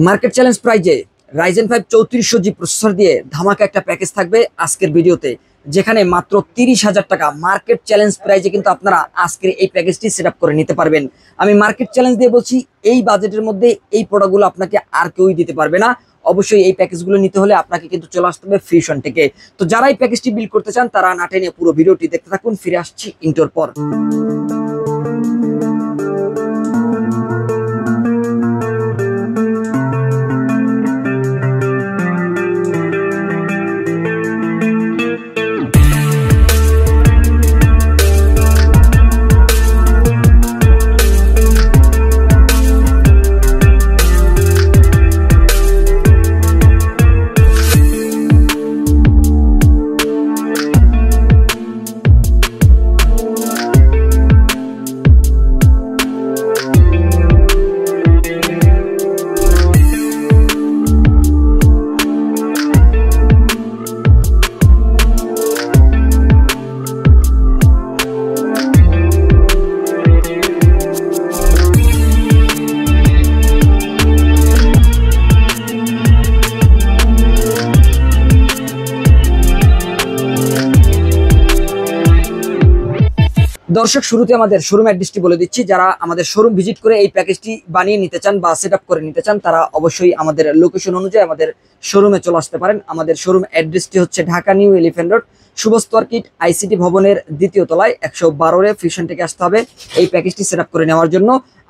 Market challenge প্রাইজে Ryzen 5 3400G processor দিয়ে ধামাকা একটা প্যাকেজ থাকবে আজকের ভিডিওতে, যেখানে মাত্র 30,000 টাকা মার্কেট চ্যালেঞ্জ প্রাইজে কিন্তু আপনারা আজকের এই প্যাকেজটি সেটআপ করে নিতে পারবেন। আমি মার্কেট চ্যালেঞ্জ দিয়ে বলছি, এই বাজেটের মধ্যে এই প্রোডাক্টগুলো আপনাকে আর কেউই দিতে পারবে না। অবশ্যই এই প্যাকেজগুলো নিতে হলে আপনাকে কিন্তু চলে আসতে হবে ফ্রিশন থেকে। তো যারা এই প্যাকেজটি বিল্ড করতে চান তারা না টেনে পুরো ভিডিওটি দেখতে থাকুন। ফিরে আসছি ইন্টোর পর। দর্শক, শুরুতে আমাদের শোরুম অ্যাড্রেসটি বলে দিচ্ছি। যারা আমাদের শোরুম ভিজিট করে এই প্যাকেজটি বানিয়ে নিতে চান বা সেটআপ করে নিতে চান তারা অবশ্যই আমাদের লোকেশন অনুযায়ী আমাদের শোরুমে চলে আসতে পারেন। আমাদের শোরুম অ্যাড্রেসটি হচ্ছে ঢাকা নিউ এলিফ্যান্ট রোড, শুভস্ত অর্কিড আইসিটি ভবনের দ্বিতীয় তলায় 112 ফ্রিশন থেকে আসতে হবে এই প্যাকেজটি সেটআপ করে নেওয়ার জন্য।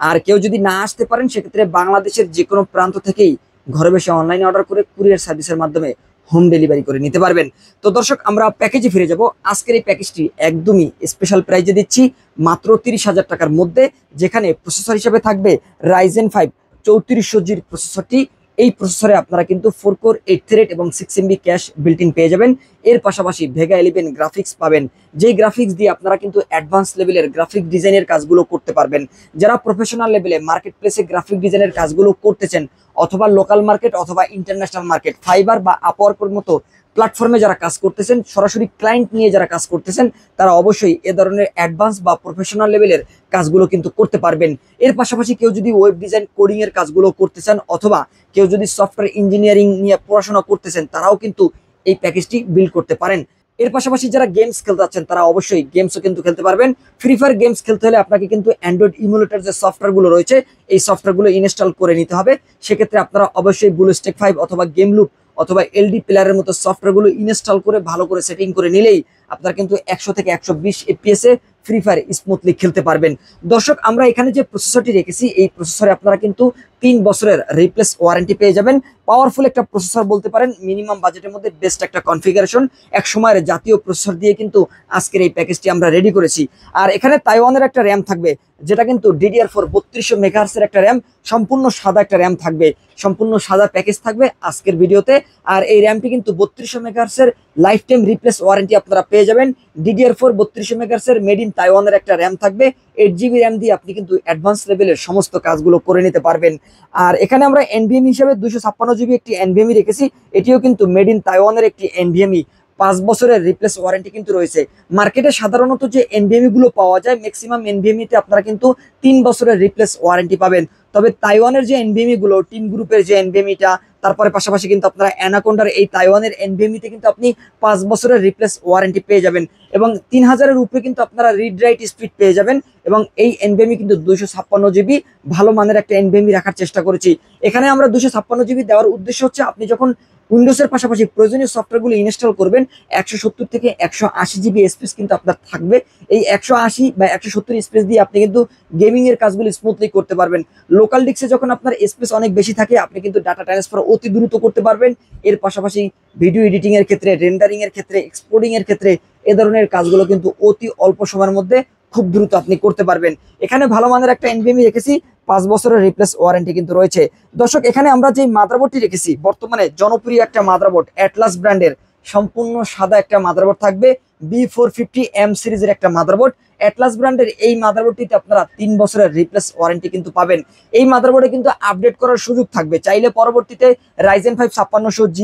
আর কেউ যদি না আসতে পারেন সেক্ষেত্রে বাংলাদেশের যে কোনো প্রান্ত থেকেই ঘরে বসে অনলাইনে অর্ডার করে কুরিয়ার সার্ভিসের মাধ্যমে হোম ডেলিভারি করে নিতে পারবেন। তো দর্শক, আমরা প্যাকেজে ফিরে যাব। আজকের এই প্যাকেজটি একদমই স্পেশাল প্রাইজে দিচ্ছি মাত্র 30,000 টাকার মধ্যে, যেখানে প্রসেসর হিসেবে থাকবে রাইজেন 5 3400G প্রসেসরটি। এই প্রসেসরে আপনারা কিন্তু 4 কোর 8 থ্রেড এবং 6 MB ক্যাশ বিল্ট ইন পেয়ে যাবেন। এর পাশাপাশি ভেগা 11 গ্রাফিক্স পাবেন, যেই গ্রাফিক্স দিয়ে আপনারা কিন্তু অ্যাডভান্স লেভেলের গ্রাফিক ডিজাইনের কাজগুলো করতে পারবেন। যারা প্রফেশনাল লেভেলে মার্কেট প্লেসে গ্রাফিক ডিজাইনের কাজগুলো করতেছেন, অথবা লোকাল মার্কেট অথবা ইন্টারন্যাশনাল মার্কেট, ফাইবার বা আপওয়ার্কের মতো প্ল্যাটফর্মে যারা কাজ করতেছেন, সরাসরি ক্লায়েন্ট নিয়ে যারা কাজ করতেছেন, তারা অবশ্যই এ ধরনের অ্যাডভান্স বা প্রফেশনাল লেভেলের কাজগুলো কিন্তু করতে পারবেন। এর পাশাপাশি কেউ যদি ওয়েব ডিজাইন কোডিং এর কাজগুলো করতে চান, অথবা কেউ যদি সফটওয়্যার ইঞ্জিনিয়ারিং নিয়ে পড়াশোনা করতেছেন, তারাও কিন্তু এই প্যাকেজটি বিল্ড করতে পারেন। এর পাশাপাশি যারা গেমস খেলতে যাচ্ছেন তারা অবশ্যই গেমসও কিন্তু খেলতে পারবেন। ফ্রি ফায়ার গেমস খেলতে হলে আপনাকে কিন্তু অ্যান্ড্রয়েড ইমুলেটর যে সফটওয়্যারগুলো রয়েছে এই সফটওয়্যারগুলো ইনস্টল করে নিতে হবে। সেক্ষেত্রে আপনারা অবশ্যই ব্লুস্টেক 5 অথবা গেম লুপ অথবা এলডি প্লেয়ারের মতো সফটওয়্যারগুলো ইনস্টল করে ভালো করে সেটিং করে নিলেই আপনারা কিন্তু 100 থেকে 120 FPS এ ফ্রি ফায়ার স্মুথলি খেলতে পারবেন। দর্শক, আমরা এখানে যে প্রসেসরটি রেখেছি এই প্রসেসরে আপনারা কিন্তু 3 বছরের রিপ্লেস ওয়ারেন্টি পেয়ে যাবেন। পাওয়ারফুল একটা প্রসেসর বলতে পারেন, মিনিমাম বাজেটের মধ্যে বেস্ট একটা কনফিগারেশন, এক সময়ের জাতীয় প্রসেসর দিয়ে কিন্তু আজকের এই প্যাকেজটি আমরা রেডি করেছি। আর এখানে তাইওয়ানের একটা র্যাম থাকবে, যেটা কিন্তু DDR4 3200 মেগাহার্টজের একটা র্যাম, সম্পূর্ণ সাদা একটা র্যাম থাকবে, সম্পূর্ণ সাদা প্যাকেজ থাকবে আজকের ভিডিওতে। আর এই র্যামটি কিন্তু 3200 মেগাহার্টজের লাইফ টাইম রিপ্লেস ওয়ারেন্টি আপনারা পেয়ে যাবেন। DDR4 3200 মেগাহার্টজের মেড ইন তাইওয়ানের একটা র্যাম থাকবে, 8GB র্যাম দিয়ে আপনি কিন্তু অ্যাডভান্স লেভেলের সমস্ত কাজগুলো করে নিতে পারবেন। আর এখানে আমরা NVMe হিসেবে 256GB একটি NVMe রেখেছি, এটিও কিন্তু মেড ইন তাইওয়ানের একটি NVMe। 5 বছরের রিপ্লেস ওয়ারেন্টি কিন্তু রয়েছে। মার্কেটে সাধারণত যে NVMe গুলো পাওয়া যায়, ম্যাক্সিমাম NVMe তে আপনারা কিন্তু 3 বছরের রিপ্লেস ওয়ারেন্টি পাবেন। তবে তাইওয়ানের যে NVMe গুলো, টিম গ্রুপের যে NVMe-টা, তারপরে পাশাপাশি কিন্তু আপনারা অ্যানাকোন্ডার এই তাইওয়ানের NVMe-তে কিন্তু আপনি 5 বছরের রিপ্লেস ওয়ারেন্টি পেয়ে যাবেন, এবং 3000-এর উপরে কিন্তু আপনারা রিড রাইট স্পিড পেয়ে যাবেন। এবং এই NVMe কিন্তু 256GB ভালো মানের একটা NVMe রাখার চেষ্টা করেছি। এখানে আমরা 256GB দেওয়ার উদ্দেশ্য হচ্ছে, আপনি যখন উইন্ডোজের পাশাপাশি প্রয়োজনীয় সফটওয়্যারগুলো ইনস্টল করবেন, 170 থেকে 180GB স্পেস কিন্তু আপনার থাকবে। এই 180 বা 170 স্পেস দিয়ে আপনি কিন্তু গেমিং এর কাজগুলো স্মুথলি করতে পারবেন। লোকাল ডিস্কে যখন আপনার স্পেস অনেক বেশি থাকে, আপনি কিন্তু ডাটা ট্রান্সফার অতি দ্রুত করতে পারবেন। এর পাশাপাশি ভিডিও এডিটিং এর ক্ষেত্রে, রেন্ডারিং এর ক্ষেত্রে, এক্সপোর্টিং এর ক্ষেত্রে এ ধরনের কাজগুলো কিন্তু অতি অল্প সময়ের মধ্যে খুব দ্রুত আপনি করতে পারবেন। এখানে ভালো মানের একটা NVMe রেখেছি, 5 বছরের রিপ্লেস ওয়ারেন্টি কিন্তু রয়েছে। দর্শক, এখানে আমরা যে মাদারবোর্ডটি রেখেছি বর্তমানে জনপ্রিয় একটা মাদারবোর্ড, অ্যাটলাস ব্র্যান্ডের সম্পূর্ণ সাদা একটা মাদারবোর্ড থাকবে, B450M সিরিজের একটা মাদারবোর্ড। অ্যাটলাস ব্র্যান্ডের এই মাদারবোর্ডটিতে আপনারা 3 বছরের রিপ্লেস ওয়ারেন্টি কিন্তু পাবেন। এই মাদারবোর্ডে কিন্তু আপডেট করার সুযোগ থাকবে, চাইলে পরবর্তীতে Ryzen 5 5600G,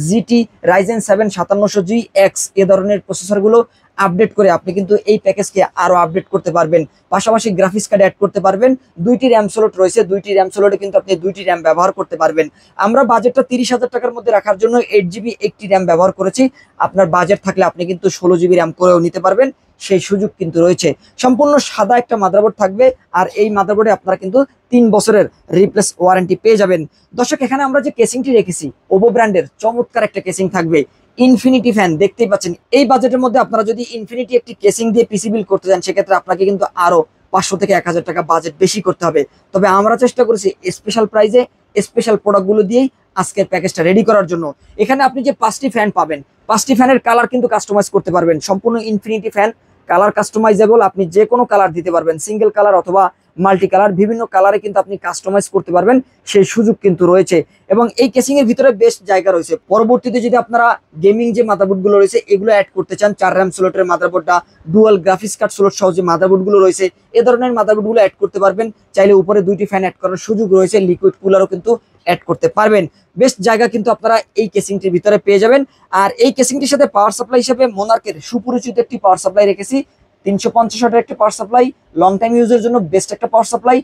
GT, Ryzen 7 5700G X এ ধরনের প্রসেসরগুলো আপডেট করে আপনি কিন্তু এই প্যাকেজকে আরো আপডেট করতে পারবেন। পাশাপাশি গ্রাফিক্স কার্ড অ্যাড করতে পারবেন। 2টি র্যাম স্লট রয়েছে, 2টি র্যাম স্লটে কিন্তু আপনি 2টি র্যাম ব্যবহার করতে পারবেন। আমরা বাজেটটা 30,000 টাকার মধ্যে রাখার জন্য 8GB একটি র্যাম ব্যবহার করেছি। আপনার বাজেট থাকলে আপনি কিন্তু 16GB র্যাম করেও নিতে পারবেন, সেই সুযোগ কিন্তু রয়েছে। সম্পূর্ণ সাদা একটা মাদারবোর্ড থাকবে, আর এই মাদারবোর্ডে আপনারা কিন্তু 3 বছরের রিপ্লেস ওয়ারেন্টি পেয়ে যাবেন। দর্শক, এখানে আমরা যে কেসিংটি রেখেছি ওভো ব্র্যান্ডের চমৎকার একটা কেসিং থাকবে। ইনফিনিটি ফ্যান দেখতেই পাচ্ছেন। এই বাজেটের মধ্যে আপনারা যদি ইনফিনিটি একটি কেসিং দিয়ে পিসি বিল্ড করতে চান, সেক্ষেত্রে আপনাকে কিন্তু আরো 500 থেকে 1000 টাকা বাজেট বেশি করতে হবে। তবে আমরা চেষ্টা করেছি স্পেশাল প্রাইজে স্পেশাল প্রোডাক্টগুলো দিয়েই আজকের প্যাকেজটা রেডি করার জন্য। এখানে আপনি যে 5টি ফ্যান পাবেন, 5টি ফ্যানের কালার কিন্তু কাস্টমাইজ করতে পারবেন। সম্পূর্ণ ইনফিনিটি ফ্যান, কালার কাস্টমাইজেবল, আপনি যে কোনো কালার দিতে পারবেন, সিঙ্গেল কালার অথবা মাল্টি কালার, বিভিন্ন কালারে কিন্তু আপনি কাস্টমাইজ করতে পারবেন, সেই সুযোগ কিন্তু রয়েছে। এবং এই কেসিং এর ভিতরে বেস্ট জায়গা রয়েছে। পরবর্তীতে যদি আপনারা গেমিং যে মাদারবোর্ডগুলো রয়েছে এগুলো অ্যাড করতে চান, 4 র্যাম স্লটের মাদারবোর্ডটা, ডুয়াল গ্রাফিক্স কার্ড স্লট সহ যে মাদারবোর্ডগুলো রয়েছে এ ধরনের মাদারবোর্ডগুলো অ্যাড করতে পারবেন। চাইলে উপরে 2টি ফ্যান অ্যাড করার সুযোগ রয়েছে, লিকুইড কুলারও কিন্তু অ্যাড করতে পারবেন। বেস্ট জায়গা কিন্তু আপনারা এই কেসিংটির ভিতরে পেয়ে যাবেন। আর এই কেসিংটির সাথে পাওয়ার সাপ্লাই হিসেবে মোনার্কের সুপরিচিত একটি পাওয়ার সাপ্লাই রেখেছি। 350 ওয়াটের একটা পাওয়ার সাপ্লাই, লং টাইম ইউজের জন্য বেস্ট একটা power supply,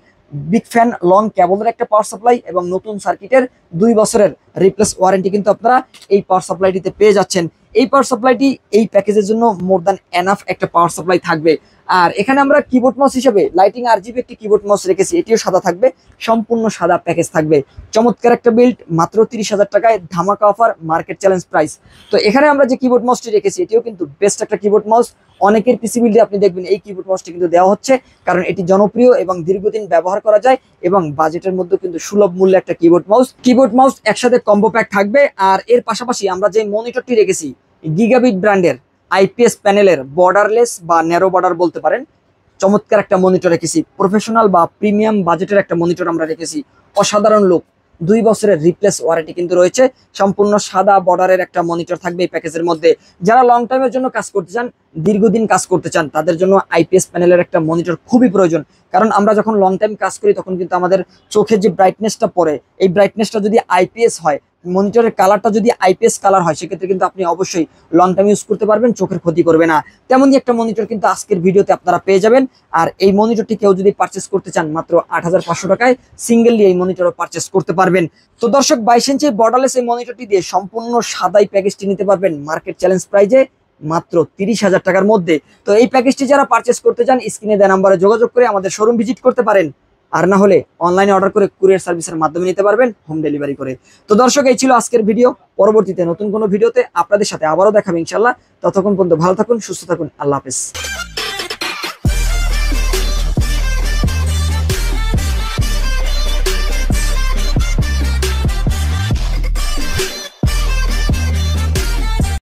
big fan long কেবলের একটা পাওয়ার সাপ্লাই এবং নতুন সার্কিটের 2 বছরের রিপ্লেস ওয়ারেন্টি কিন্তু আপনারা এই পাওয়ার সাপ্লাইটিতে পেয়ে যাচ্ছেন। এই পাওয়ার সাপ্লাইটি এই প্যাকেজের জন্য মোর দ্যান এনাফ একটা পাওয়ার সাপ্লাই থাকবে। আর এখানে আমরা কিবোর্ড মাউস হিসেবে লাইটিং আরজিবি একটি কিবোর্ড মাউস রেখেছি, এটিও সাদা থাকবে, সম্পূর্ণ সাদা প্যাকেজ থাকবে। চমৎকার একটা বিল্ড, মাত্র 30,000 টাকায় ধামাকা অফার, মার্কেট চ্যালেঞ্জ প্রাইস। তো এখানে আমরা যে কিবোর্ড মাউসটি রেখেছি এটিও কিন্তু বেস্ট একটা কিবোর্ড মাউস। অনেকের পিসি বিল্ডে আপনি দেখবেন এই কিবোর্ড মাউসটি কিন্তু দেওয়া হচ্ছে, কারণ এটি জনপ্রিয় এবং দীর্ঘদিন ব্যবহার করা যায় এবং বাজেটের মধ্যে কিন্তু সুলভ মূল্যে একটা কিবোর্ড মাউস একসাথে কম্বো প্যাক থাকবে। আর এর পাশাপাশি আমরা যে মনিটরটি রেখেছি গিগাবিট ব্র্যান্ডের আইপিএস প্যানেলের বর্ডারলেস বা ন্যারো বর্ডার বলতে পারেন, চমৎকার একটা মনিটর রেখেছি। প্রফেশনাল বা প্রিমিয়াম বাজেটের একটা মনিটর আমরা রেখেছি, অসাধারণ লুক, 2 বছরের রিপ্লেস ওয়ারেন্টি কিন্তু রয়েছে। সম্পূর্ণ সাদা বর্ডারের একটা মনিটর থাকবে এই প্যাকেজের মধ্যে। যারা লং টাইমের জন্য কাজ করতে চান, দীর্ঘদিন কাজ করতে চান, তাদের জন্য আইপিএস প্যানেলের একটা মনিটর খুবই প্রয়োজন। কারণ আমরা যখন লং টাইম কাজ করি তখন কিন্তু আমাদের চোখের যে ব্রাইটনেসটা পড়ে, এই ব্রাইটনেসটা যদি আইপিএস হয়, মনিটরের কালারটা যদি আইপিএস কালার হয়, সেক্ষেত্রে কিন্তু আপনি অবশ্যই লং টাইম ইউজ করতে পারবেন, চোখের ক্ষতি করবে না। তেমনই একটা মনিটর কিন্তু আজকের ভিডিওতে আপনারা পেয়ে যাবেন। আর এই মনিটরটি কেউ যদি পারচেস করতে চান মাত্র 8,500 টাকায় সিঙ্গেললি এই মনিটরও পারচেস করতে পারবেন। তো দর্শক, 22 ইঞ্চি বর্ডারলেস এই মনিটরটি দিয়ে সম্পূর্ণ সাদাই প্যাকেজটি নিতে পারবেন মার্কেট চ্যালেঞ্জ প্রাইজে মাত্র 30,000 টাকার মধ্যে। তো এই প্যাকেজটি যারা পারচেস করতে চান স্ক্রিনে দেওয়া নাম্বারে যোগাযোগ করে আমাদের শোরুম ভিজিট করতে পারেন, আর না হলে অনলাইনে অর্ডার করে কুরিয়ার সার্ভিসের মাধ্যমে নিতে পারবেন, হোম ডেলিভারি করে। তো দর্শক, এই ছিল আজকের ভিডিও। পরবর্তীতে নতুন কোনো ভিডিওতে আপনাদের সাথে আবারও দেখাবো ইনশাল্লাহ। ততক্ষণ পর্যন্ত ভালো থাকুন, সুস্থ থাকুন, আল্লাহ হাফেজ।